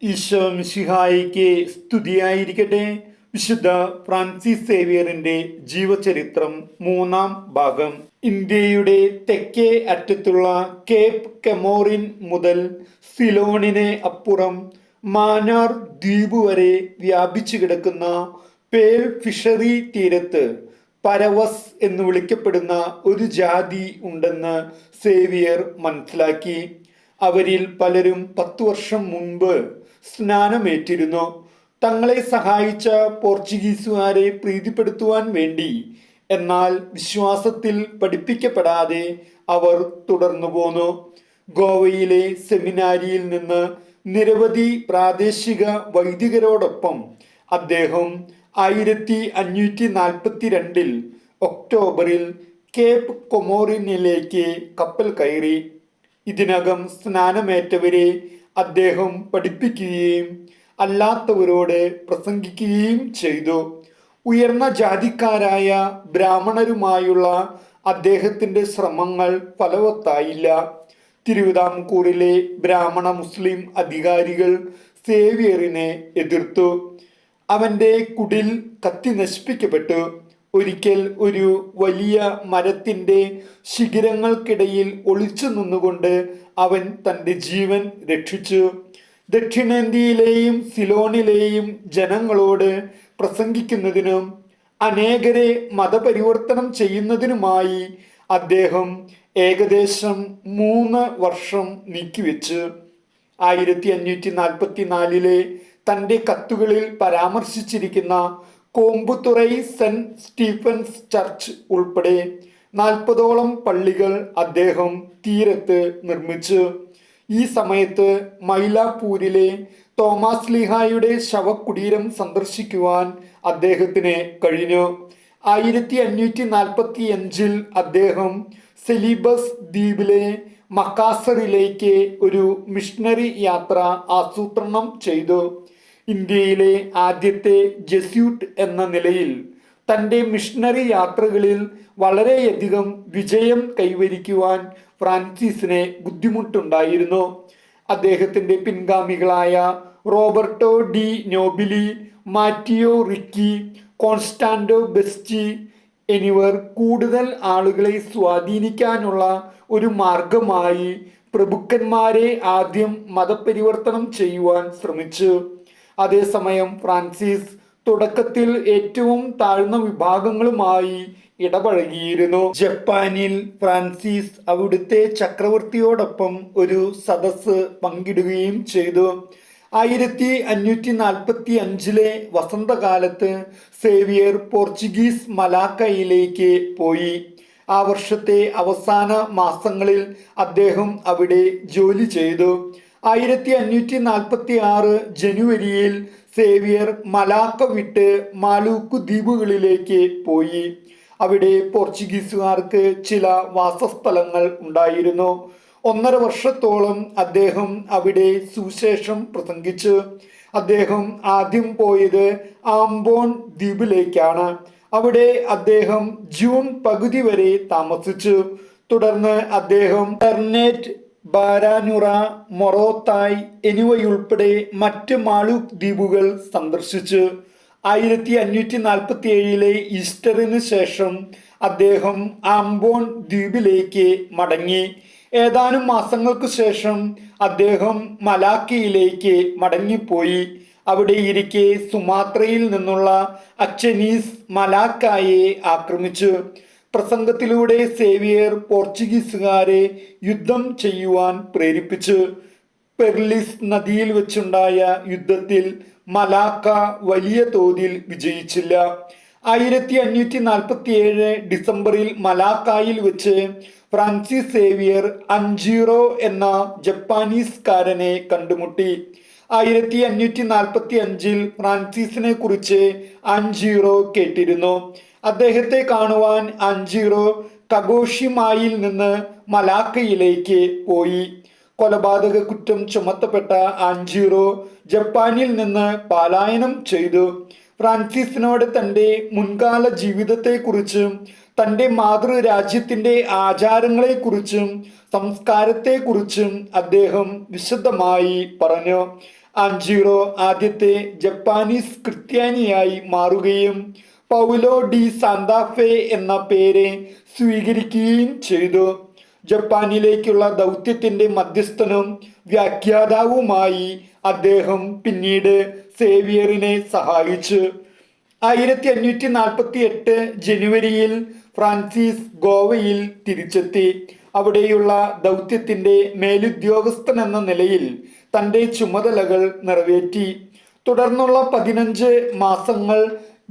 ഈശോ മിശിഹായിക്ക് സ്തുതിയായിരിക്കട്ടെ. വിശുദ്ധ ഫ്രാൻസിസ് സേവിയറിന്റെ ജീവചരിത്രം 3-ാം ഭാഗം. ഇന്ത്യയുടെ തെക്കേ അറ്റത്തുള്ള കേപ്പ് കെമോറിൻ മുതൽ സിലോണിന് അപ്പുറം മാന്നാർ ദ്വീപ് വരെ വ്യാപിച്ചു കിടക്കുന്ന പേൾ ഫിഷറി തീരത്ത് പരവസ് എന്ന് വിളിക്കപ്പെടുന്ന ഒരു ജാതി ഉണ്ടെന്ന് സേവിയർ മനസ്സിലാക്കി. അവരിൽ പലരും 10 വർഷം മുൻപ് സ്നാനമേറ്റിരുന്നു. തങ്ങളെ സഹായിച്ച പോർച്ചുഗീസുകാരെ പ്രീതിപ്പെടുത്തുവാൻ വേണ്ടി. എന്നാൽ വിശ്വാസത്തിൽ പഠിപ്പിക്കപ്പെടാതെ അവർ തുടർന്നു പോന്നു. ഗോവയിലെ സെമിനാരിയിൽ നിന്ന് നിരവധി പ്രാദേശിക വൈദികരോടൊപ്പം അദ്ദേഹം 1542 ഒക്ടോബറിൽ കേപ്പ് കൊമോറിനിലേക്ക് കപ്പൽ കയറി. ഇതിനകം സ്നാനമേറ്റവരെ അദ്ദേഹം പഠിപ്പിക്കുകയും അല്ലാത്തവരോട് പ്രസംഗിക്കുകയും ചെയ്തു. ഉയർന്ന ജാതിക്കാരായ ബ്രാഹ്മണരുമായുള്ള അദ്ദേഹത്തിൻ്റെ ശ്രമങ്ങൾ ഫലവത്തായില്ല. തിരുവിതാംകൂറിലെ ബ്രാഹ്മണ മുസ്ലിം അധികാരികൾ സേവിയറിനെ എതിർത്തു. അവൻ്റെ കുടിൽ കത്തി നശിപ്പിക്കപ്പെട്ടു. ഒരിക്കൽ ഒരു വലിയ മരത്തിൻ്റെ ശിഖരങ്ങൾക്കിടയിൽ ഒളിച്ചു നിന്നുകൊണ്ട് അവൻ തൻ്റെ ജീവൻ രക്ഷിച്ചു. ദക്ഷിണേന്ത്യയിലെയും സിലോണിലെയും ജനങ്ങളോട് പ്രസംഗിക്കുന്നതിനും അനേകരെ മതപരിവർത്തനം ചെയ്യുന്നതിനുമായി അദ്ദേഹം ഏകദേശം 3 വർഷം നീക്കിവെച്ചു. 1544 തൻ്റെ കത്തുകളിൽ പരാമർശിച്ചിരിക്കുന്ന കോമ്പുതുറൈ സെന്റ് സ്റ്റീഫൻസ് ചർച്ച് ഉൾപ്പെടെ 40ഓളം പള്ളികൾ അദ്ദേഹം തീരത്ത് നിർമ്മിച്ചു. ഈ സമയത്ത് മൈലാപ്പൂരിലെ തോമാസ് ലീഹായുടെ ശവകുടീരം സന്ദർശിക്കുവാൻ അദ്ദേഹത്തിന് കഴിഞ്ഞു. 1545 അദ്ദേഹം സെലിബസ് ദ്വീപിലെ മക്കാസറിലേക്ക് ഒരു മിഷണറി യാത്ര ആസൂത്രണം ചെയ്തു. ഇന്ത്യയിലെ ആദ്യത്തെ ജെസ്യൂട്ട് എന്ന നിലയിൽ തൻ്റെ മിഷണറി യാത്രകളിൽ വളരെയധികം വിജയം കൈവരിക്കുവാൻ ഫ്രാൻസിസിന് ബുദ്ധിമുട്ടുണ്ടായിരുന്നു. അദ്ദേഹത്തിൻ്റെ പിൻഗാമികളായ റോബർട്ടോ ഡി നോബിലി, മാറ്റിയോ റിക്കി, കോൺസ്റ്റാൻഡോ ബെസ്റ്റി എന്നിവർ കൂടുതൽ ആളുകളെ സ്വാധീനിക്കാനുള്ള ഒരു മാർഗമായി പ്രഭുക്കന്മാരെ ആദ്യം മതപരിവർത്തനം ചെയ്യുവാൻ ശ്രമിച്ചു. അതേസമയം ഫ്രാൻസിസ് തുടക്കത്തിൽ ഏറ്റവും താഴ്ന്ന വിഭാഗങ്ങളുമായി ഇടപഴകിയിരുന്നു. ജപ്പാനിൽ ഫ്രാൻസിസ് അവിടുത്തെ ചക്രവർത്തിയോടൊപ്പം ഒരു സദസ്സ് പങ്കിടുകയും ചെയ്തു. 1545 വസന്തകാലത്ത് സേവിയർ പോർച്ചുഗീസ് മലാക്കയിലേക്ക് പോയി. ആ വർഷത്തെ അവസാന മാസങ്ങളിൽ അദ്ദേഹം അവിടെ ജോലി ചെയ്തു. 1546 ജനുവരിയിൽ സേവിയർ മലാക്ക വിട്ട് മാലൂക്കു ദ്വീപുകളിലേക്ക് പോയി. അവിടെ പോർച്ചുഗീസുകാർക്ക് ചില വാസസ്ഥലങ്ങൾ ഉണ്ടായിരുന്നു. 1.5 വർഷത്തോളം അദ്ദേഹം അവിടെ സുവിശേഷം പ്രസംഗിച്ചു. അദ്ദേഹം ആദ്യം പോയത് ആംബോൺ ദ്വീപിലേക്കാണ്. അവിടെ അദ്ദേഹം ജൂൺ പകുതി വരെ താമസിച്ചു. തുടർന്ന് അദ്ദേഹം ടെർനേറ്റ്, ബാരാനുറ, മൊറോത്തായ് എന്നിവയുൾപ്പെടെ മറ്റ് മാലൂക്ക് ദ്വീപുകൾ സന്ദർശിച്ചു. 1547 ഈസ്റ്ററിന് ശേഷം അദ്ദേഹം ആംബോൺ ദ്വീപിലേക്ക് മടങ്ങി. ഏതാനും മാസങ്ങൾക്ക് ശേഷം അദ്ദേഹം മലാക്കയിലേക്ക് മടങ്ങിപ്പോയി. അവിടെ ഇരിക്കെ സുമാത്രയിൽ നിന്നുള്ള അച്ചനീസ് മലാക്കായെ ആക്രമിച്ചു. പ്രസംഗത്തിലൂടെ സേവിയർ പോർച്ചുഗീസുകാരെ യുദ്ധം ചെയ്യുവാൻ പ്രേരിപ്പിച്ചു. പെർലിസ് നദിയിൽ വെച്ചുണ്ടായ യുദ്ധത്തിൽ മലാക്ക വലിയ തോതിൽ വിജയിച്ചില്ല. 1547 ഡിസംബറിൽ മലാക്കായിൽ വെച്ച് ഫ്രാൻസിസ് സേവിയർ അഞ്ചീറോ എന്ന ജപ്പാനീസുകാരനെ കണ്ടുമുട്ടി. 1545 ഫ്രാൻസിസിനെ കുറിച്ച് അഞ്ചീറോ കേട്ടിരുന്നു. അദ്ദേഹത്തെ കാണുവാൻ അഞ്ചീറോ കഗോഷിമായിൽ നിന്ന് മലാക്കയിലേക്ക് പോയി. കൊലപാതക കുറ്റം ചുമത്തപ്പെട്ട അഞ്ചീറോ ജപ്പാനിൽ നിന്ന് പലായനം ചെയ്തു. ഫ്രാൻസിസിനോട് തൻ്റെ മുൻകാല ജീവിതത്തെക്കുറിച്ചും തൻ്റെ മാതൃരാജ്യത്തിൻ്റെ ആചാരങ്ങളെക്കുറിച്ചും സംസ്കാരത്തെക്കുറിച്ചും അദ്ദേഹം വിശദമായി പറഞ്ഞു. അഞ്ചീറോ ആദ്യത്തെ ജപ്പാനീസ് ക്രിസ്ത്യാനിയായി മാറുകയും പൗലോ ഡി സാന്താഫെ എന്ന പേര് സ്വീകരിക്കുകയും ചെയ്തു. ജപ്പാനിലേക്കുള്ള ദൗത്യത്തിന്റെ മധ്യസ്ഥനും വ്യാഖ്യാതാവുമായി അദ്ദേഹം പിന്നീട് സേവിയറിനെ സഹായിച്ചു. 1548 ജനുവരിയിൽ ഫ്രാൻസിസ് ഗോവയിൽ തിരിച്ചെത്തി. അവിടെയുള്ള ദൗത്യത്തിന്റെ മേലുദ്യോഗസ്ഥൻ എന്ന നിലയിൽ തന്റെ ചുമതലകൾ നിറവേറ്റി. തുടർന്നുള്ള 15 മാസങ്ങൾ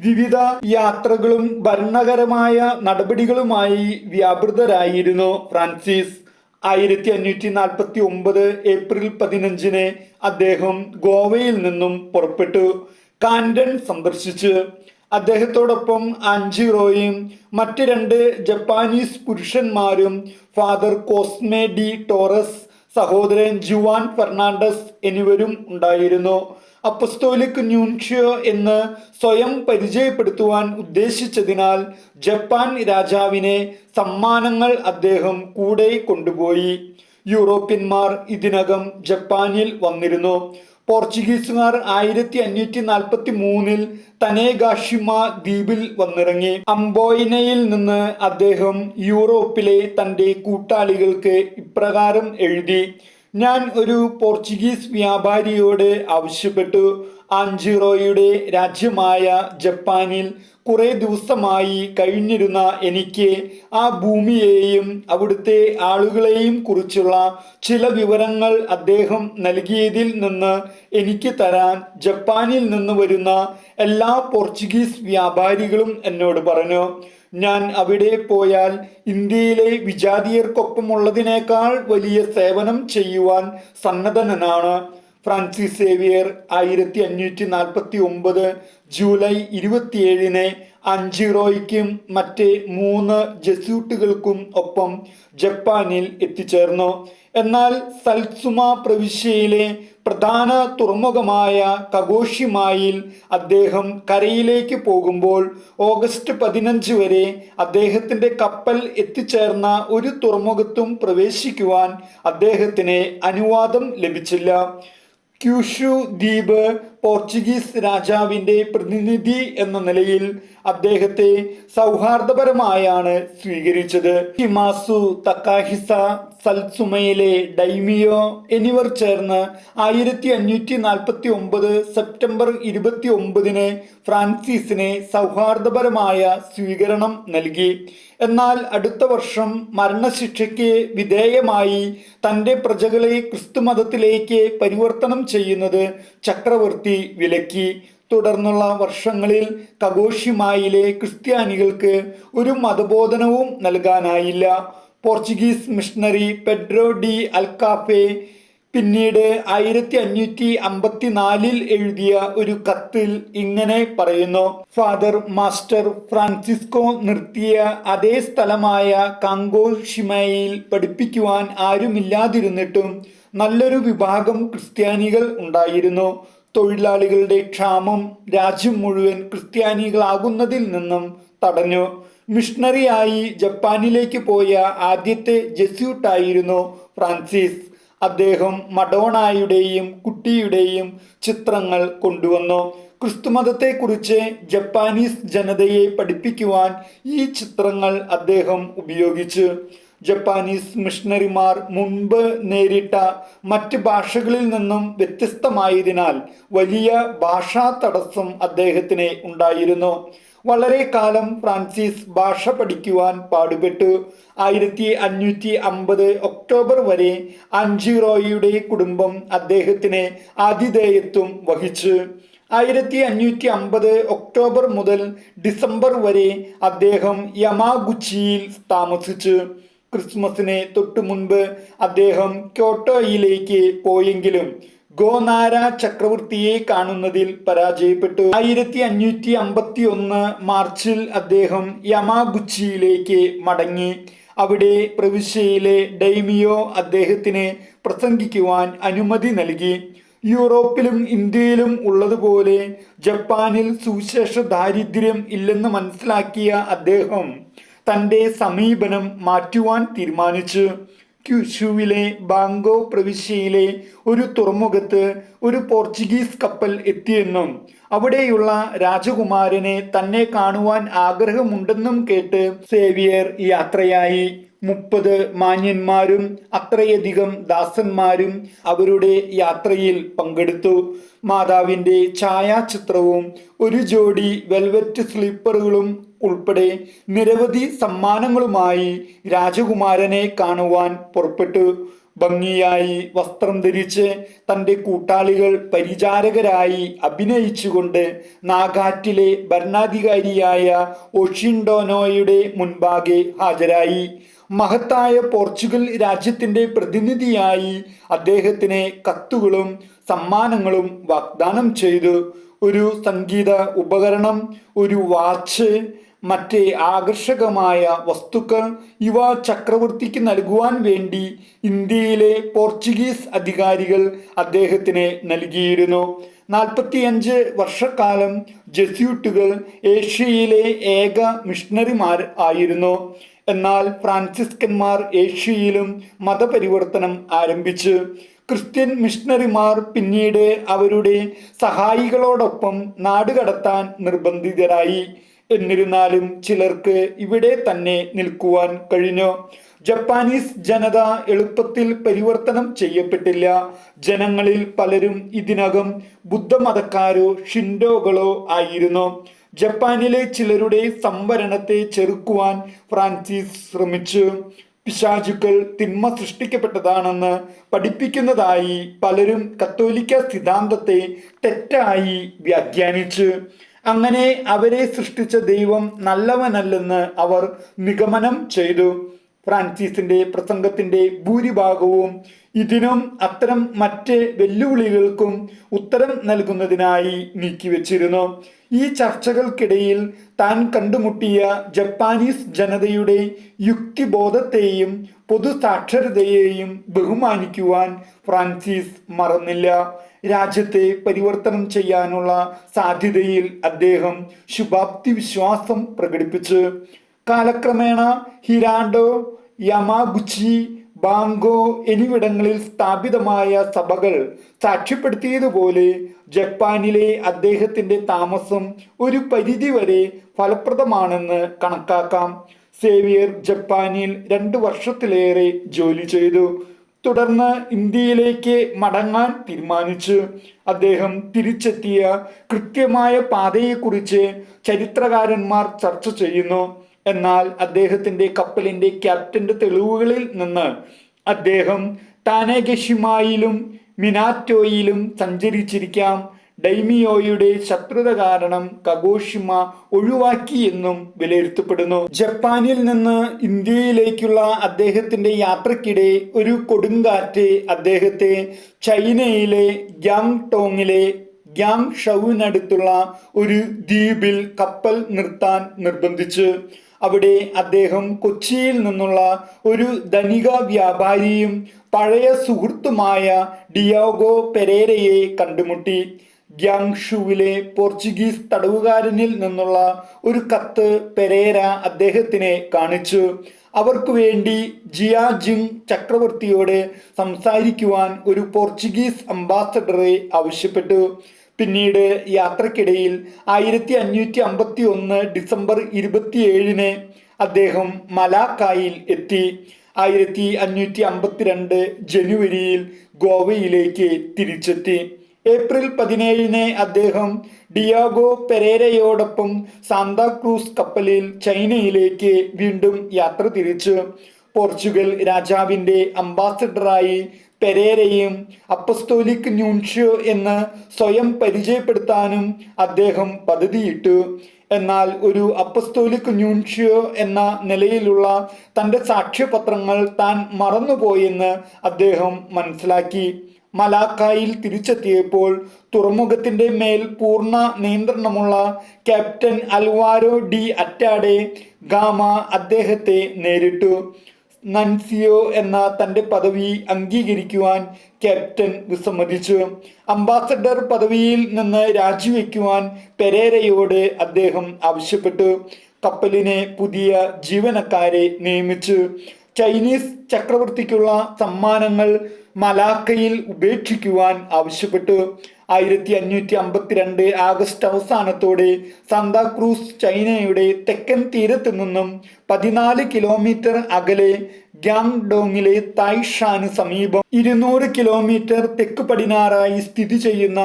വിവിധ യാത്രകളും ഭരണകരമായ നടപടികളുമായി വ്യാപൃതരായിരുന്നു ഫ്രാൻസിസ്. 1549 ഏപ്രിൽ 15 അദ്ദേഹം ഗോവയിൽ നിന്നും പുറപ്പെട്ടു കാൻഡൻ സന്ദർശിച്ചു. അദ്ദേഹത്തോടൊപ്പം അഞ്ചീറോയും മറ്റ് 2 ജപ്പാനീസ് പുരുഷന്മാരും ഫാദർ കോസ്മെ ഡി ടോറസ്, സഹോദരൻ ജുവാൻ ഫെർണാണ്ടസ് എന്നിവരും ഉണ്ടായിരുന്നു. അപ്പസ്തോലിക് ന്യൂൻഷ്യോ എന്ന് സ്വയം പരിചയപ്പെടുത്തുവാൻ ഉദ്ദേശിച്ചതിനാൽ ജപ്പാൻ രാജാവിനെ സമ്മാനങ്ങൾ അദ്ദേഹം കൂടെ കൊണ്ടുപോയി. യൂറോപ്യന്മാർ ഇതിനകം ജപ്പാനിൽ വന്നിരുന്നു. പോർച്ചുഗീസുകാർ 1543 തനേഗാഷിമ ദ്വീപിൽ വന്നിറങ്ങി. അംബോയിനയിൽ നിന്ന് അദ്ദേഹം യൂറോപ്പിലെ തൻ്റെ കൂട്ടാളികൾക്ക് ഇപ്രകാരം എഴുതി: ഞാൻ ഒരു പോർച്ചുഗീസ് വ്യാപാരിയോട് ആവശ്യപ്പെട്ടു, ആഞ്ചീറോയുടെ രാജ്യമായ ജപ്പാനിൽ കുറെ ദിവസമായി കഴിഞ്ഞിരുന്ന എനിക്ക് ആ ഭൂമിയെയും അവിടുത്തെ ആളുകളെയും കുറിച്ചുള്ള ചില വിവരങ്ങൾ അദ്ദേഹം നൽകിയതിൽ നിന്ന് എനിക്ക് തരാൻ ജപ്പാനിൽ നിന്ന് വരുന്ന എല്ലാ പോർച്ചുഗീസ് വ്യാപാരികളും എന്നോട് പറഞ്ഞു. ഞാൻ അവിടെ പോയാൽ ഇന്ത്യയിലെ വിജാതീയർക്കൊപ്പമുള്ളതിനേക്കാൾ വലിയ സേവനം ചെയ്യുവാൻ സന്നദ്ധനാണ്. ഫ്രാൻസിസ് സേവിയർ 1549 ജൂലൈ 27 അഞ്ചീറോയ്ക്കും മറ്റ് 3 ജെസ്യൂട്ടുകൾക്കും ഒപ്പം ജപ്പാനിൽ എത്തിച്ചേർന്നു. എന്നാൽ സൽസുമ പ്രവിശ്യയിലെ പ്രധാന തുറമുഖമായ കഗോഷിമായിൽ അദ്ദേഹം കരയിലേക്ക് പോകുമ്പോൾ ഓഗസ്റ്റ് 15 വരെ അദ്ദേഹത്തിൻ്റെ കപ്പൽ എത്തിച്ചേർന്ന ഒരു തുറമുഖത്തും പ്രവേശിക്കുവാൻ അദ്ദേഹത്തിന് അനുവാദം ലഭിച്ചില്ല. ക്യൂഷു ദ്വീപ് പോർച്ചുഗീസ് രാജാവിൻ്റെ പ്രതിനിധി എന്ന നിലയിൽ അദ്ദേഹത്തെ സൗഹാർദ്ദപരമായാണ് സ്വീകരിച്ചത്. ഹിമാസു തക്കാഹിസ, സൽസുമയിലെ ഡൈമിയോ എന്നിവർ ചേർന്ന് 1549 സെപ്റ്റംബർ 29 ഫ്രാൻസിസിനെ സൗഹാർദ്ദപരമായ സ്വീകരണം നൽകി. എന്നാൽ അടുത്ത വർഷം മരണശിക്ഷയ്ക്ക് വിധേയമായി തൻ്റെ പ്രജകളെ ക്രിസ്തുമതത്തിലേക്ക് പരിവർത്തനം ചെയ്യുന്നത് ചക്രവർത്തി വിലക്കി. തുടർന്നുള്ള വർഷങ്ങളിൽ കഗോഷിമായിലെ ക്രിസ്ത്യാനികൾക്ക് ഒരു മതബോധനവും നൽകാനായില്ല. പോർച്ചുഗീസ് മിഷണറി പെഡ്രോ ഡി അൽക്കാഫെ പിന്നീട് 1554 എഴുതിയ ഒരു കത്തിൽ ഇങ്ങനെ പറയുന്നു: ഫാദർ മാസ്റ്റർ ഫ്രാൻസിസ്കോ നിർത്തിയ അതേ സ്ഥലമായ കാങ്കോഷിമയിൽ പഠിപ്പിക്കുവാൻ ആരുമില്ലാതിരുന്നിട്ടും നല്ലൊരു വിഭാഗം ക്രിസ്ത്യാനികൾ ഉണ്ടായിരുന്നു. തൊഴിലാളികളുടെ ക്ഷാമം രാജ്യം മുഴുവൻ ക്രിസ്ത്യാനികളാകുന്നതിൽ നിന്നും തടഞ്ഞു. മിഷണറിയായി ജപ്പാനിലേക്ക് പോയ ആദ്യത്തെ ജെസ്യൂട്ടായിരുന്നു ഫ്രാൻസിസ്. അദ്ദേഹം മഡോണായുടെയും കുട്ടിയുടെയും ചിത്രങ്ങൾ കൊണ്ടുവന്നു. ക്രിസ്തുമതത്തെക്കുറിച്ച് ജപ്പാനീസ് ജനതയെ പഠിപ്പിക്കുവാൻ ഈ ചിത്രങ്ങൾ അദ്ദേഹം ഉപയോഗിച്ചു. ജപ്പാനീസ് മിഷണറിമാർ മുൻപ് നേരിട്ട മറ്റ് ഭാഷകളിൽ നിന്നും വ്യത്യസ്തമായതിനാൽ വലിയ ഭാഷാ തടസ്സം അദ്ദേഹത്തിന് ഉണ്ടായിരുന്നു. വളരെ കാലം ഫ്രാൻസിസ് ഭാഷ പഠിക്കുവാൻ പാടുപെട്ടു. 1550 ഒക്ടോബർ വരെ അഞ്ചീറോയുടെ കുടുംബം അദ്ദേഹത്തിന് ആതിഥേയത്വം വഹിച്ചു. 1550 ഒക്ടോബർ മുതൽ ഡിസംബർ വരെ അദ്ദേഹം യമാഗുച്ചിയിൽ താമസിച്ചു. ക്രിസ്മസിന് തൊട്ടു മുൻപ് അദ്ദേഹം ക്യോട്ടോയിലേക്ക് പോയെങ്കിലും ഗോനാര ചക്രവർത്തിയെ കാണുന്നതിൽ പരാജയപ്പെട്ടു. 1551 മാർച്ചിൽ അദ്ദേഹം യമാഗുച്ചിയിലേക്ക് മടങ്ങി. അവിടെ പ്രവിശ്യയിലെ ഡൈമിയോ അദ്ദേഹത്തിന് പ്രസംഗിക്കുവാൻ അനുമതി നൽകി. യൂറോപ്പിലും ഇന്ത്യയിലും ഉള്ളതുപോലെ ജപ്പാനിൽ സുവിശേഷ ദാരിദ്ര്യം ഇല്ലെന്ന് മനസ്സിലാക്കിയ അദ്ദേഹം തൻ്റെ സമീപനം മാറ്റുവാൻ തീരുമാനിച്ചു. ക്യുഷുവിലെ ബാങ്കോ പ്രവിശ്യയിലെ ഒരു തുറമുഖത്ത് ഒരു പോർച്ചുഗീസ് കപ്പൽ എത്തിയെന്നും അവിടെയുള്ള രാജകുമാരനെ തന്നെ കാണുവാൻ ആഗ്രഹമുണ്ടെന്നും കേട്ട് സേവിയർ യാത്രയായി. 30 മാന്യന്മാരും അത്രയധികം ദാസന്മാരും അവരുടെ യാത്രയിൽ പങ്കെടുത്തു. മാതാവിൻ്റെ ഛായാചിത്രവും ഒരു ജോഡി വെൽവെറ്റ് സ്ലീപ്പറുകളും ഉൾപ്പെടെ നിരവധി സമ്മാനങ്ങളുമായി രാജകുമാരനെ കാണുവാൻ പുറപ്പെട്ടു. ഭംഗിയായി വസ്ത്രം ധരിച്ച് തൻ്റെ കൂട്ടാളികൾ പരിചാരകരായി അഭിനയിച്ചുകൊണ്ട് നാഗാറ്റിലെ ഭരണാധികാരിയായ ഒഷിൻഡോനോയുടെ മുൻപാകെ ഹാജരായി. മഹത്തായ പോർച്ചുഗൽ രാജ്യത്തിൻ്റെ പ്രതിനിധിയായി അദ്ദേഹത്തിന് കത്തുകളും സമ്മാനങ്ങളും വാഗ്ദാനം ചെയ്തു. ഒരു സംഗീത ഉപകരണം, ഒരു വാച്ച്, മറ്റ് ആകർഷകമായ വസ്തുക്കൾ ഇവ ചക്രവർത്തിക്ക് നൽകുവാൻ വേണ്ടി ഇന്ത്യയിലെ പോർച്ചുഗീസ് അധികാരികൾ അദ്ദേഹത്തിന് നൽകിയിരുന്നു. 45 വർഷക്കാലം ജെസ്യൂട്ടുകൾ ഏഷ്യയിലെ ഏക മിഷണറിമാർ ആയിരുന്നു. എന്നാൽ ഫ്രാൻസിസ്കന്മാർ ഏഷ്യയിലും മതപരിവർത്തനം ആരംഭിച്ചു. ക്രിസ്ത്യൻ മിഷണറിമാർ പിന്നീട് അവരുടെ സഹായികളോടൊപ്പം നാടുകടത്താൻ നിർബന്ധിതരായി. എന്നിരുന്നാലും ചിലർക്ക് ഇവിടെ തന്നെ നിൽക്കുവാൻ കഴിഞ്ഞു. ജപ്പാനീസ് ജനത എളുപ്പത്തിൽ പരിവർത്തനം ചെയ്യപ്പെട്ടില്ല. ജനങ്ങളിൽ പലരും ഇതിനകം ബുദ്ധമതക്കാരോ ഷിൻഡോകളോ ആയിരുന്നു. ജപ്പാനിലെ ചിലരുടെ സംവരണത്തെ ചെറുക്കുവാൻ ഫ്രാൻസിസ് ശ്രമിച്ചു. പിശാചുക്കൾ തിന്മ സൃഷ്ടിക്കപ്പെട്ടതാണെന്ന് പഠിപ്പിക്കുന്നതായി പലരും കത്തോലിക്ക സിദ്ധാന്തത്തെ തെറ്റായി വ്യാഖ്യാനിച്ചു. അങ്ങനെ അവരെ സൃഷ്ടിച്ച ദൈവം നല്ലവനല്ലെന്ന് അവർ നിഗമനം ചെയ്തു. ഫ്രാൻസിസിന്റെ പ്രസംഗത്തിന്റെ ഭൂരിഭാഗവും ഇതിനും അത്തരം മറ്റ് വെല്ലുവിളികൾക്കും ഉത്തരം നൽകുന്നതിനായി നീക്കിവെച്ചിരുന്നു. ഈ ചർച്ചകൾക്കിടയിൽ താൻ കണ്ടുമുട്ടിയ ജപ്പാനീസ് ജനതയുടെ യുക്തിബോധത്തെയും പൊതുസാക്ഷരതയെയും ബഹുമാനിക്കുവാൻ ഫ്രാൻസിസ് മറന്നില്ല. രാജ്യത്തെ പരിവർത്തനം ചെയ്യാനുള്ള സാധ്യതയിൽ അദ്ദേഹം ശുഭാപ്തി വിശ്വാസം പ്രകടിപ്പിച്ചു. കാലക്രമേണ ഹിരാൻഡോ, യമാഗുച്ചി, ബാങ്കോ എന്നിവിടങ്ങളിൽ സ്ഥാപിതമായ സഭകൾ സാക്ഷ്യപ്പെടുത്തിയതുപോലെ ജപ്പാനിലെ അദ്ദേഹത്തിൻ്റെ താമസം ഒരു പരിധിവരെ ഫലപ്രദമാണെന്ന് കണക്കാക്കാം. സേവിയർ ജപ്പാനിൽ 2 വർഷത്തിലേറെ ജോലി ചെയ്തു. തുടർന്ന് ഇന്ത്യയിലേക്ക് മടങ്ങാൻ തീരുമാനിച്ചു. അദ്ദേഹം തിരിച്ചെത്തിയ കൃത്യമായ പാതയെക്കുറിച്ച് ചരിത്രകാരന്മാർ ചർച്ച ചെയ്യുന്നു. എന്നാൽ അദ്ദേഹത്തിൻ്റെ കപ്പലിൻ്റെ ക്യാപ്റ്റന്റെ തെളിവുകളിൽ നിന്ന് അദ്ദേഹം ടാനഗഷിമയിലും മിനാറ്റോയിലും സഞ്ചരിച്ചിരിക്കാം. ഡൈമിയോയുടെ ശത്രുത കാരണം കഗോഷിമ ഒഴിവാക്കിയെന്നും വിലയിരുത്തപ്പെടുന്നു. ജപ്പാനിൽ നിന്ന് ഇന്ത്യയിലേക്കുള്ള അദ്ദേഹത്തിൻ്റെ യാത്രക്കിടെ ഒരു കൊടുങ്കാറ്റ് അദ്ദേഹത്തെ ചൈനയിലെ ഗ്യാങ്ടോങ്ങിലെ ഗ്യാങ് ഷൌവിനടുത്തുള്ള ഒരു ദ്വീപിൽ കപ്പൽ നിർത്താൻ നിർബന്ധിച്ചു. അവിടെ അദ്ദേഹം കൊച്ചിയിൽ നിന്നുള്ള ഒരു ധനിക വ്യാപാരിയും പഴയ സുഹൃത്തുമായ ഡിയാഗോ പെരേരയെ കണ്ടുമുട്ടി. ഗ്യാങ്ഷുവിലെ പോർച്ചുഗീസ് തടവുകാരനിൽ നിന്നുള്ള ഒരു കത്ത് പെരേര അദ്ദേഹത്തിനെ കാണിച്ചു. അവർക്ക് വേണ്ടി ജിയാജിങ് ചക്രവർത്തിയോട് സംസാരിക്കുവാൻ ഒരു പോർച്ചുഗീസ് അംബാസഡറെ ആവശ്യപ്പെട്ടു. പിന്നീട് യാത്രക്കിടയിൽ 1551 ഡിസംബർ 27 അദ്ദേഹം മലാക്കായിൽ എത്തി. 1552 ജനുവരിയിൽ ഗോവയിലേക്ക് തിരിച്ചെത്തി. ഏപ്രിൽ 17 അദ്ദേഹം ഡിയാഗോ പെരേരയോടൊപ്പം സാന്താക്രൂസ് കപ്പലിൽ ചൈനയിലേക്ക് വീണ്ടും യാത്ര തിരിച്ചു. പോർച്ചുഗൽ രാജാവിൻ്റെ അംബാസഡറായി പെരേരയും അപ്പസ്തോലിക് ന്യൂൻഷ്യോ എന്ന് സ്വയം പരിചയപ്പെടുത്താനും അദ്ദേഹം പദ്ധതിയിട്ടു. എന്നാൽ ഒരു അപ്പസ്തോലിക് ന്യൂൻഷ്യോ എന്ന നിലയിലുള്ള തൻ്റെ സാക്ഷ്യപത്രങ്ങൾ താൻ മറന്നുപോയെന്ന് അദ്ദേഹം മനസ്സിലാക്കി. മലാക്കായിൽ തിരിച്ചെത്തിയപ്പോൾ തുറമുഖത്തിൻ്റെ മേൽ പൂർണ്ണ നിയന്ത്രണമുള്ള ക്യാപ്റ്റൻ അൽവാരോ ഡി അറ്റാഡെ ഗാമ അദ്ദേഹത്തെ നേരിട്ടു. നൻസിയോ എന്ന തൻ്റെ പദവി അംഗീകരിക്കുവാൻ ക്യാപ്റ്റൻ വിസമ്മതിച്ചു. അംബാസഡർ പദവിയിൽ നിന്ന് രാജിവെക്കുവാൻ പെരേരയോട് അദ്ദേഹം ആവശ്യപ്പെട്ടു. കപ്പലിനെ പുതിയ ജീവനക്കാരെ നിയമിച്ചു. ചൈനീസ് ചക്രവർത്തിക്കുള്ള സമ്മാനങ്ങൾ മലാക്കയിൽ ഉപേക്ഷിക്കുവാൻ ആവശ്യപ്പെട്ടു. 1552 ആഗസ്റ്റ് അവസാനത്തോടെ സാന്താക്രൂസ് ചൈനയുടെ തെക്കൻ തീരത്ത് നിന്നും 14 കിലോമീറ്റർ അകലെ ഗ്യാങ്ഡോങ്ങിലെ തായ്ഷാന് സമീപം 200 കിലോമീറ്റർ തെക്ക് പടിഞ്ഞാറായി സ്ഥിതി ചെയ്യുന്ന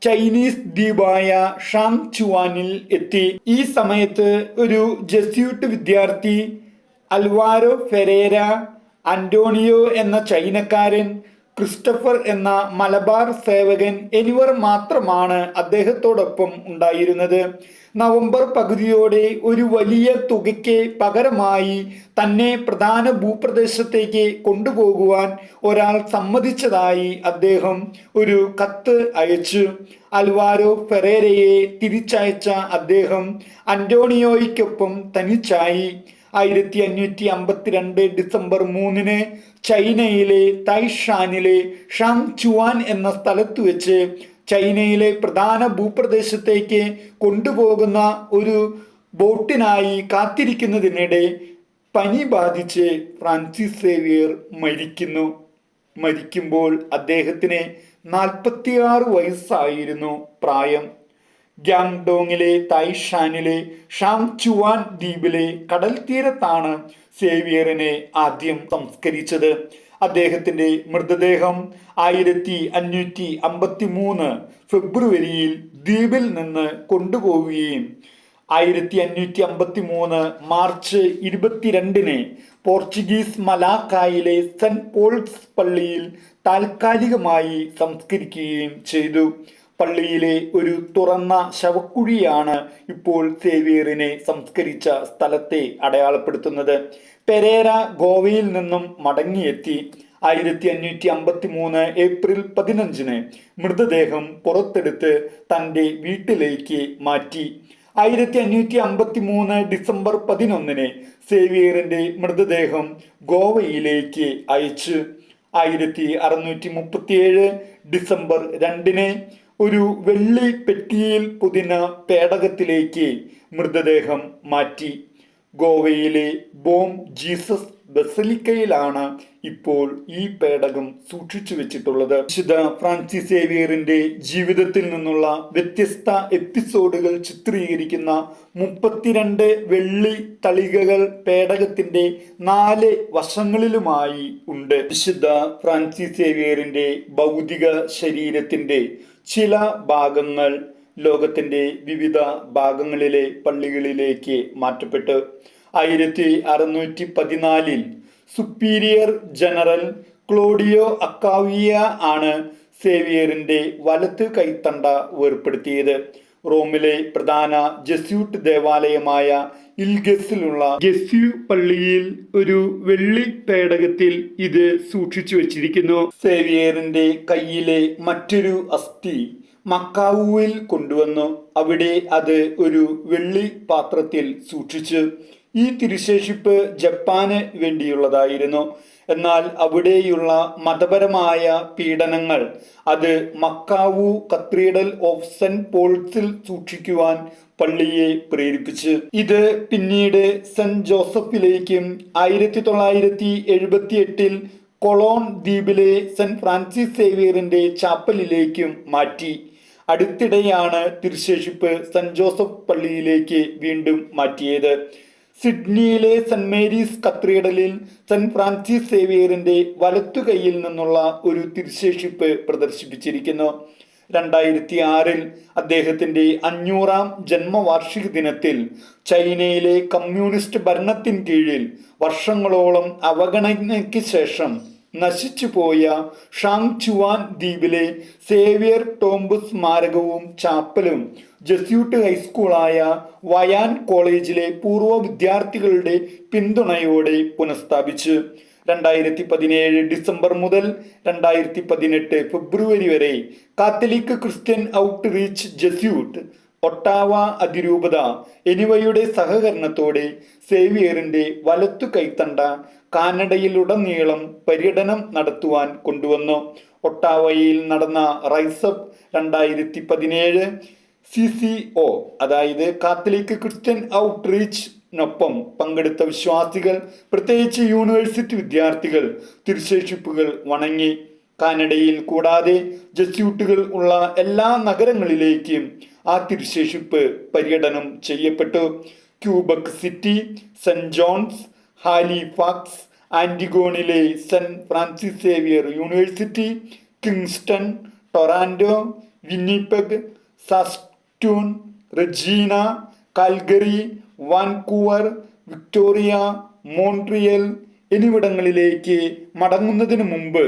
ചൈനീസ് ദ്വീപായ ഷാങ്ചുവാനിൽ എത്തി. ഈ സമയത്ത് ഒരു ജെസ്യൂട്ട് വിദ്യാർത്ഥി അൽവാരോ ഫെരേര, അന്റോണിയോ എന്ന ചൈനക്കാരൻ, ക്രിസ്റ്റഫർ എന്ന മലബാർ സേവകൻ എന്നിവർ മാത്രമാണ് അദ്ദേഹത്തോടൊപ്പം ഉണ്ടായിരുന്നത്. നവംബർ പകുതിയോടെ ഒരു വലിയ തുകയ്ക്ക് പകരമായി തന്നെ പ്രധാന ഭൂപ്രദേശത്തേക്ക് കൊണ്ടുപോകുവാൻ ഒരാൾ സമ്മതിച്ചതായി അദ്ദേഹം ഒരു കത്ത് അയച്ചു. അൽവാരോ ഫെരേരയെ തിരിച്ചയച്ച അദ്ദേഹം അന്റോണിയോയ്ക്കൊപ്പം തനിച്ചായി. 1552 ഡിസംബർ 3 ചൈനയിലെ തായ്ഷാനിലെ ഷാങ്ചുവാൻ എന്ന സ്ഥലത്ത് വെച്ച് ചൈനയിലെ പ്രധാന ഭൂപ്രദേശത്തേക്ക് കൊണ്ടുപോകുന്ന ഒരു ബോട്ടിനായി കാത്തിരിക്കുന്നതിനിടെ പനി ബാധിച്ച് ഫ്രാൻസിസ് സേവിയർ മരിക്കുമ്പോൾ അദ്ദേഹത്തിന് 46 വയസ്സായിരുന്നു പ്രായം. ഗ്യാങ്ഡോങ്ങിലെ തായ്ഷാനിലെ ഷാങ്ചുവാൻ ദ്വീപിലെ കടൽ തീരത്താണ് സേവിയറിനെ ആദ്യം സംസ്കരിച്ചത്. അദ്ദേഹത്തിന്റെ മൃതദേഹം 1553 ഫെബ്രുവരിയിൽ ദ്വീപിൽ നിന്ന് കൊണ്ടുപോവുകയും 1553 മാർച്ച് 22 പോർച്ചുഗീസ് മലാക്കായിലെ സെന്റ് പോൾസ് പള്ളിയിൽ താൽക്കാലികമായി സംസ്കരിക്കുകയും ചെയ്തു. പള്ളിയിലെ ഒരു തുറന്ന ശവക്കുഴിയാണ് ഇപ്പോൾ സേവിയറിനെ സംസ്കരിച്ച സ്ഥലത്തെ അടയാളപ്പെടുത്തുന്നത്. പെരേര ഗോവയിൽ നിന്നും മടങ്ങിയെത്തി. 1553 ഏപ്രിൽ 15 മൃതദേഹം പുറത്തെടുത്ത് തൻ്റെ വീട്ടിലേക്ക് മാറ്റി. 1553 ഡിസംബർ 11 സേവിയറിന്റെ മൃതദേഹം ഗോവയിലേക്ക് അയച്ചു. 1637 ഡിസംബർ 2 ഒരു വെള്ളി പെട്ടിയിൽ പൊതിഞ്ഞ പേടകത്തിലേക്ക് മൃതദേഹം മാറ്റി. ഗോവയിലെ ബോം ജീസസ് ബസലിക്കയിലാണ് ഇപ്പോൾ ഈ പേടകം സൂക്ഷിച്ചു വെച്ചിട്ടുള്ളത്. വിശുദ്ധ ഫ്രാൻസിസ് സേവിയറിന്റെ ജീവിതത്തിൽ നിന്നുള്ള വ്യത്യസ്ത എപ്പിസോഡുകൾ ചിത്രീകരിക്കുന്ന 32 വെള്ളി തളികകൾ പേടകത്തിന്റെ 4 വശങ്ങളിലുമായി ഉണ്ട്. വിശുദ്ധ ഫ്രാൻസിസ് സേവിയറിന്റെ ഭൗതിക ശരീരത്തിന്റെ ചില ഭാഗങ്ങൾ ലോകത്തിന്റെ വിവിധ ഭാഗങ്ങളിലെ പള്ളികളിലേക്ക് മാറ്റപ്പെട്ടു. 1614 സുപ്പീരിയർ ജനറൽ ക്ലോഡിയോ അക്കാവിയ ആണ് സേവിയറിന്റെ വലത്ത് കൈത്തണ്ട വേർപ്പെടുത്തിയത്. റോമിലെ പ്രധാന ജെസ്യൂട്ട് ദേവാലയമായ ഇൽഗസിലുള്ള ഗെസ്യു പള്ളിയിൽ ഒരു വെള്ളി പേടകത്തിൽ ഇത് സൂക്ഷിച്ചു വച്ചിരിക്കുന്നു. സേവിയറിന്റെ കയ്യിലെ മറ്റൊരു അസ്ഥി മക്കാവുവിൽ കൊണ്ടുവന്നു. അവിടെ അത് ഒരു വെള്ളി പാത്രത്തിൽ സൂക്ഷിച്ചു. ഈ തിരുശേഷിപ്പ് ജപ്പാന് വേണ്ടിയുള്ളതായിരുന്നു. എന്നാൽ അവിടെയുള്ള മതപരമായ പീഡനങ്ങൾ അത് മക്കാവു കത്തീഡ്രൽ ഓഫ് സെന്റ് പോൾസിൽ സൂക്ഷിക്കുവാൻ പള്ളിയെ പ്രേരിപ്പിച്ചു. ഇത് പിന്നീട് സെന്റ് ജോസഫിലേക്കും 1978 കൊളോൺ ദ്വീപിലെ സെന്റ് ഫ്രാൻസിസ് സേവിയറിന്റെ ചാപ്പലിലേക്കും മാറ്റി. അടുത്തിടെയാണ് തിരുശേഷിപ്പ് സെന്റ് ജോസഫ് പള്ളിയിലേക്ക് വീണ്ടും മാറ്റിയത്. സിഡ്നിയിലെ സെന്റ് മേരീസ് കത്തീഡ്രലിൽ സെന്റ് ഫ്രാൻസിസ് സേവിയറിന്റെ വലത്തു കൈയിൽ നിന്നുള്ള ഒരു തിരുശേഷിപ്പ് പ്രദർശിപ്പിച്ചിരിക്കുന്നു. 2006 അദ്ദേഹത്തിന്റെ 500ാം ജന്മവാർഷിക ദിനത്തിൽ ചൈനയിലെ കമ്മ്യൂണിസ്റ്റ് ഭരണത്തിൻ കീഴിൽ വർഷങ്ങളോളം അവഗണനയ്ക്ക് ശേഷം നശിച്ചുപോയ ഷാങ്ചുവാൻ ദ്വീപിലെ സേവിയർ ടോംബ് സ്മാരകവും ചാപ്പലും ജെസ്യൂട്ട് ഹൈസ്കൂളായ വയാൻ കോളേജിലെ പൂർവ്വ വിദ്യാർത്ഥികളുടെ പിന്തുണയോടെ പുനഃസ്ഥാപിച്ചു. 2017 ഡിസംബർ മുതൽ 2018 ഫെബ്രുവരി വരെ Catholic Christian outreach Jesuit, Ottawa അതിരൂപത എന്നിവയുടെ സഹകരണത്തോടെ സേവിയറിന്റെ വലത്തു കൈത്തണ്ട കാനഡയിലുടനീളം പര്യടനം നടത്തുവാൻ കൊണ്ടുവന്നു. ഒട്ടാവയിൽ നടന്ന റൈസപ്പ് 2017 CCO, അതായത് കാത്തലിക് ക്രിസ്ത്യൻ ഔട്ട്റീച്ച് നൊപ്പം പങ്കെടുത്ത വിശ്വാസികൾ, പ്രത്യേകിച്ച് യൂണിവേഴ്സിറ്റി വിദ്യാർത്ഥികൾ തിരുശേഷിപ്പുകൾ വണങ്ങി. കാനഡയിൽ കൂടാതെ ജസ്യൂട്ടുകൾ ഉള്ള എല്ലാ നഗരങ്ങളിലേക്കും ആ തിരുശേഷിപ്പ് പര്യടനം ചെയ്യപ്പെട്ടു. Quebec City, Saint John's, Halifax, ആന്റിഗോണിലെ Saint Francis Xavier university, Kingston, Toronto, Winnipeg, Saskatoon, Regina, Calgary, Vancouver, Victoria, Montreal എന്നിവിടങ്ങളിലേക്ക് മടങ്ങുന്നതിന് മുമ്പ്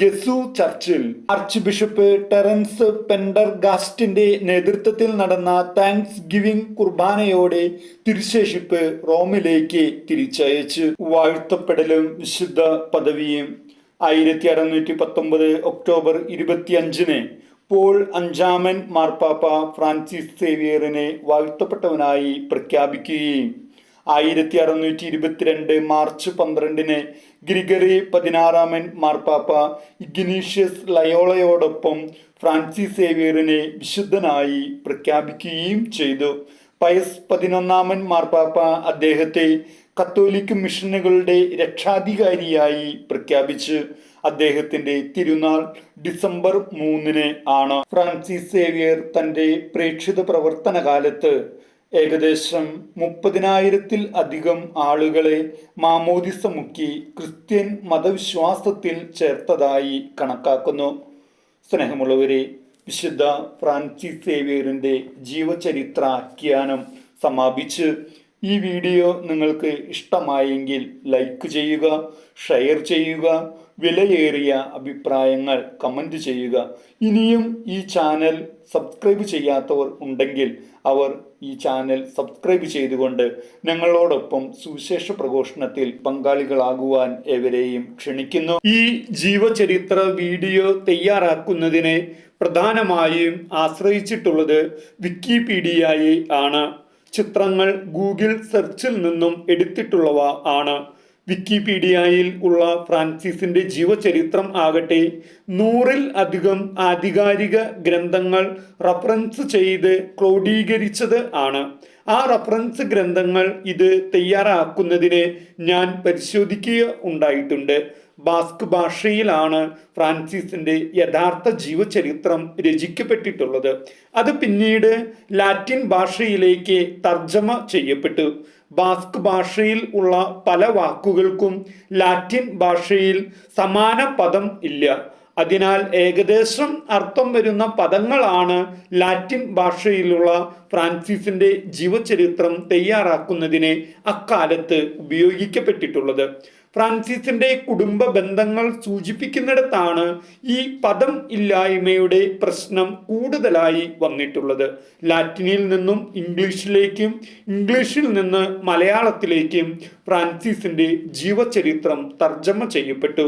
ഗസു ചർച്ചിൽ ആർച്ച് ബിഷപ്പ് ടെറൻസ് പെൻഡർഗാസ്റ്റിന്റെ നേതൃത്വത്തിൽ നടന്ന താങ്ക്സ് ഗിവിംഗ് കുർബാനയോടെ തിരുശേഷിപ്പ് റോമിലേക്ക് തിരിച്ചയച്ചു. വാഴ്ത്തപ്പെടലും വിശുദ്ധ പദവിയും 1619 ഒക്ടോബർ 25 പോൾ അഞ്ചാമൻ മാർപ്പാപ്പ ഫ്രാൻസിസ് സേവിയറിനെ വാഴ്ത്തപ്പെട്ടവനായി പ്രഖ്യാപിക്കുകയും 1622 മാർച്ച് 12 ഗ്രിഗറി 16 മാർപ്പാപ്പ ഇഗ്നീഷ്യസ് ലയോളയോടൊപ്പം ഫ്രാൻസിസ് സേവിയറിനെ വിശുദ്ധനായി പ്രഖ്യാപിക്കുകയും ചെയ്തു. പയസ് 11 മാർപ്പാപ്പ അദ്ദേഹത്തെ കത്തോലിക് മിഷനുകളുടെ രക്ഷാധികാരിയായി പ്രഖ്യാപിച്ചു. അദ്ദേഹത്തിന്റെ തിരുനാൾ ഡിസംബർ 3 ആണ്. ഫ്രാൻസിസ് സേവിയർ തന്റെ പ്രേക്ഷിത പ്രവർത്തന കാലത്ത് ഏകദേശം 30,000-ൽ അധികം ആളുകളെ മാമോദിസ മുക്കി ക്രിസ്ത്യൻ മതവിശ്വാസത്തിൽ ചേർത്തതായി കണക്കാക്കുന്നു. സ്നേഹമുള്ളവരെ, വിശുദ്ധ ഫ്രാൻസിസ് സേവിയറിന്റെ ജീവചരിത്രാഖ്യാനം സമാപിച്ച്. ഈ വീഡിയോ നിങ്ങൾക്ക് ഇഷ്ടമായെങ്കിൽ ലൈക്ക് ചെയ്യുക, ഷെയർ ചെയ്യുക, വിലയേറിയ അഭിപ്രായങ്ങൾ കമൻറ്റ് ചെയ്യുക. ഇനിയും ഈ ചാനൽ സബ്സ്ക്രൈബ് ചെയ്യാത്തവർ ഉണ്ടെങ്കിൽ അവർ ഈ ചാനൽ സബ്സ്ക്രൈബ് ചെയ്തുകൊണ്ട് ഞങ്ങളോടൊപ്പം സുവിശേഷ പ്രഘോഷണത്തിൽ പങ്കാളികളാകുവാൻ ഏവരെയും ക്ഷണിക്കുന്നു. ഈ ജീവചരിത്ര വീഡിയോ തയ്യാറാക്കുന്നതിന് പ്രധാനമായും ആശ്രയിച്ചിട്ടുള്ളത് വിക്കിപീഡിയയെ ആണ്. ചിത്രങ്ങൾ ഗൂഗിൾ സെർച്ചിൽ നിന്നും എടുത്തിട്ടുള്ളവ ആണ്. വിക്കിപീഡിയയിൽ ഉള്ള ഫ്രാൻസിസിന്റെ ജീവചരിത്രം ആകട്ടെ 100-ൽ അധികം ആധികാരിക ഗ്രന്ഥങ്ങൾ റഫറൻസ് ചെയ്ത് ക്രോഡീകരിച്ചത് ആണ്. ആ റഫറൻസ് ഗ്രന്ഥങ്ങൾ ഇത് തയ്യാറാക്കുന്നതിന് ഞാൻ പരിശോധിക്കുക ഉണ്ടായിട്ടുണ്ട്. ബാസ്ക് ഭാഷയിലാണ് ഫ്രാൻസിസിന്റെ യഥാർത്ഥ ജീവചരിത്രം രചിക്കപ്പെട്ടിട്ടുള്ളത്. അത് പിന്നീട് ലാറ്റിൻ ഭാഷയിലേക്ക് തർജ്ജമ ചെയ്യപ്പെട്ടു. ബാസ്ക് ഭാഷയിൽ ഉള്ള പല വാക്കുകൾക്കും ലാറ്റിൻ ഭാഷയിൽ സമാന പദം ഇല്ല. അതിനാൽ ഏകദേശം അർത്ഥം വരുന്ന പദങ്ങളാണ് ലാറ്റിൻ ഭാഷയിലുള്ള ഫ്രാൻസിസിന്റെ ജീവചരിത്രം തയ്യാറാക്കുന്നതിന് അക്കാലത്ത് ഉപയോഗിക്കപ്പെട്ടിട്ടുള്ളത്. ഫ്രാൻസിസിന്റെ കുടുംബ ബന്ധങ്ങൾ സൂചിപ്പിക്കുന്നിടത്താണ് ഈ പദം ഇല്ലായ്മയുടെ പ്രശ്നം കൂടുതലായി വന്നിട്ടുള്ളത്. ലാറ്റിനിൽ നിന്നും ഇംഗ്ലീഷിലേക്കും ഇംഗ്ലീഷിൽ നിന്ന് മലയാളത്തിലേക്കും ഫ്രാൻസിസിന്റെ ജീവചരിത്രം തർജ്ജമ ചെയ്യപ്പെട്ടു.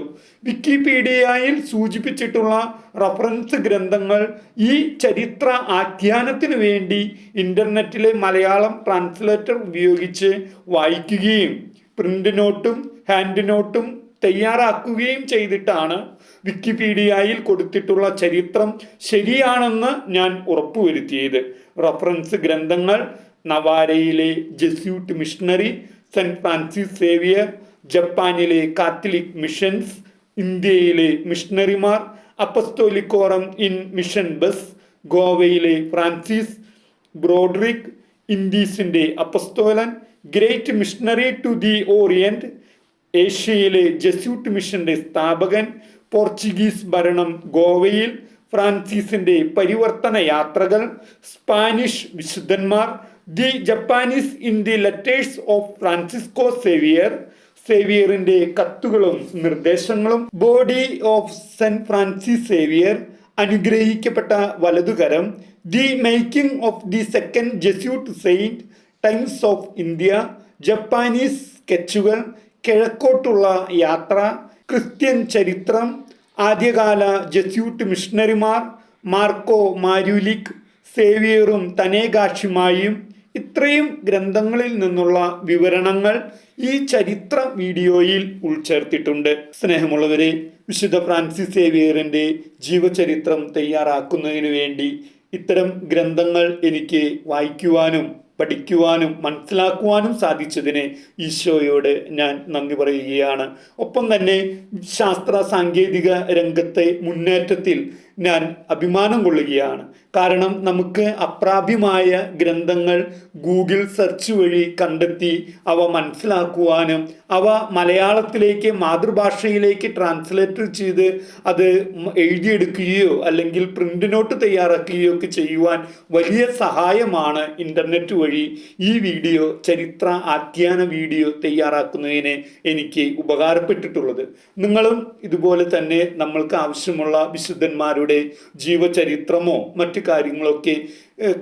വിക്കിപീഡിയയിൽ സൂചിപ്പിച്ചിട്ടുള്ള റഫറൻസ് ഗ്രന്ഥങ്ങൾ ഈ ചരിത്ര ആഖ്യാനത്തിന് വേണ്ടി ഇന്റർനെറ്റിലെ മലയാളം ട്രാൻസ്ലേറ്റർ ഉപയോഗിച്ച് വായിക്കുകയും പ്രിന്റ് നോട്ടും ഹാൻഡ് നോട്ടും തയ്യാറാക്കുകയും ചെയ്തിട്ടാണ് വിക്കിപീഡിയയിൽ കൊടുത്തിട്ടുള്ള ചരിത്രം ശരിയാണെന്ന് ഞാൻ ഉറപ്പുവരുത്തിയത്. റഫറൻസ് ഗ്രന്ഥങ്ങൾ നവാരയിലെ Jesuit missionary, Saint Francis Xavier, ജപ്പാനിലെ കാത്തലിക് മിഷൻസ്, ഇന്ത്യയിലെ മിഷണറിമാർ, അപ്പസ്തോലിക്കോറം ഇൻ മിഷൻ ബസ്, ഗോവയിലെ ഫ്രാൻസിസ് ബ്രോഡ്രിക്, ഇൻഡീസിന്റെ അപ്പസ്തോലൻ, great missionary to the Orient, ഏഷ്യയിലെ ജെസ്യൂട്ട് മിഷന്റെ സ്ഥാപകൻ, പോർച്ചുഗീസ് ഭരണം ഗോവയിൽ, ഫ്രാൻസിസിന്റെ പരിവർത്തന യാത്രകൾ, സ്പാനിഷ് വിശുദ്ധന്മാർ, the Japanese in the letters of Francisco Xavier, സേവിയറിന്റെ കത്തുകളും നിർദ്ദേശങ്ങളും, body of Saint Francis Xavier, അനുഗ്രഹിക്കപ്പെട്ട വലതുകരം, the making of the second Jesuit saint, Times of India, Japanese സ്കെച്ചുകൾ, കിഴക്കോട്ടുള്ള യാത്ര, ക്രിസ്ത്യൻ ചരിത്രം, ആദ്യകാല ജെസ്യൂട്ട് മിഷണറിമാർ, മാർക്കോ മാരുലിക്, സേവിയറും തനേഗാഷിമായും, ഇത്രയും ഗ്രന്ഥങ്ങളിൽ നിന്നുള്ള വിവരണങ്ങൾ ഈ ചരിത്ര വീഡിയോയിൽ ഉൾച്ചേർത്തിട്ടുണ്ട്. സ്നേഹമുള്ളവരെ, വിശുദ്ധ ഫ്രാൻസിസ് സേവിയറിന്റെ ജീവചരിത്രം തയ്യാറാക്കുന്നതിന് വേണ്ടി ഇത്തരം ഗ്രന്ഥങ്ങൾ എനിക്ക് വായിക്കുവാനും പഠിക്കുവാനും മനസ്സിലാക്കുവാനും സാധിച്ചതിന് ഈശോയോട് ഞാൻ നന്ദി പറയുകയാണ്. ഒപ്പം തന്നെ ശാസ്ത്ര സാങ്കേതിക രംഗത്തെ മുന്നേറ്റത്തിൽ ഞാൻ അഭിമാനം കൊള്ളുകയാണ്. കാരണം നമുക്ക് അപ്രാപ്യമായ ഗ്രന്ഥങ്ങൾ ഗൂഗിൾ സെർച്ച് വഴി കണ്ടെത്തി അവ മനസ്സിലാക്കുവാനും അവ മലയാളത്തിലേക്ക് മാതൃഭാഷയിലേക്ക് ട്രാൻസ്ലേറ്റ് ചെയ്ത് അത് എഴുതിയെടുക്കുകയോ അല്ലെങ്കിൽ പ്രിന്റ് നോട്ട് തയ്യാറാക്കുകയോ ഒക്കെ ചെയ്യുവാൻ വലിയ സഹായമാണ് ഇൻ്റർനെറ്റ് വഴി ഈ വീഡിയോ, ചരിത്ര ആഖ്യാന വീഡിയോ തയ്യാറാക്കുന്നതിന് എനിക്ക് ഉപകാരപ്പെട്ടിട്ടുള്ളത്. നിങ്ങളും ഇതുപോലെ തന്നെ നമ്മൾക്ക് ആവശ്യമുള്ള വിശുദ്ധന്മാരുടെ ജീവചരിത്രമോ മറ്റു കാര്യങ്ങളൊക്കെ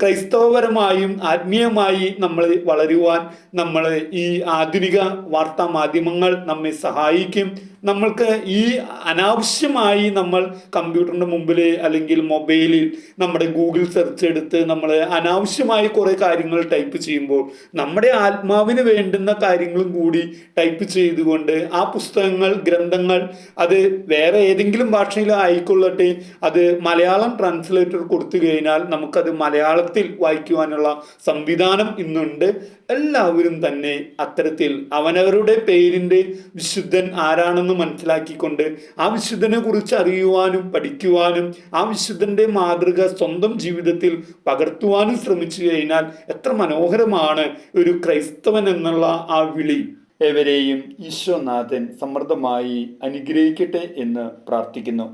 ക്രൈസ്തവപരമായും ആത്മീയമായി നമ്മൾ വളരുവാൻ നമ്മൾ ഈ ആധുനിക വാർത്താ മാധ്യമങ്ങൾ നമ്മെ സഹായിക്കും. നമ്മൾക്ക് ഈ അനാവശ്യമായി നമ്മൾ കമ്പ്യൂട്ടറിൻ്റെ മുമ്പിൽ അല്ലെങ്കിൽ മൊബൈലിൽ നമ്മുടെ ഗൂഗിൾ സെർച്ച് എടുത്ത് നമ്മൾ അനാവശ്യമായി കുറേ കാര്യങ്ങൾ ടൈപ്പ് ചെയ്യുമ്പോൾ നമ്മുടെ ആത്മാവിന് വേണ്ടുന്ന കാര്യങ്ങളും കൂടി ടൈപ്പ് ചെയ്തുകൊണ്ട് ആ പുസ്തകങ്ങൾ, ഗ്രന്ഥങ്ങൾ അത് വേറെ ഏതെങ്കിലും ഭാഷയിൽ ആയിക്കൊള്ളട്ടെ, അത് മലയാളം ട്രാൻസ്ലേറ്റർ കൊടുത്തു കഴിഞ്ഞാൽ നമുക്കത് മലയാളത്തിൽ വായിക്കുവാനുള്ള സംവിധാനം ഇന്നുണ്ട്. എല്ലാവരും തന്നെ അത്തരത്തിൽ അവനവരുടെ പേരിൻ്റെ വിശുദ്ധൻ ആരാണെന്ന് മനസ്സിലാക്കിക്കൊണ്ട് ആ വിശുദ്ധനെ കുറിച്ച് അറിയുവാനും പഠിക്കുവാനും ആ വിശുദ്ധന്റെ മാതൃക സ്വന്തം ജീവിതത്തിൽ പകർത്തുവാനും ശ്രമിച്ചു കഴിഞ്ഞാൽ എത്ര മനോഹരമാണ് ഒരു ക്രൈസ്തവൻ എന്നുള്ള ആ വിളി. ഏവരെയും ഈശോനാഥൻ സമൃദ്ധമായി അനുഗ്രഹിക്കട്ടെ എന്ന് പ്രാർത്ഥിക്കുന്നു.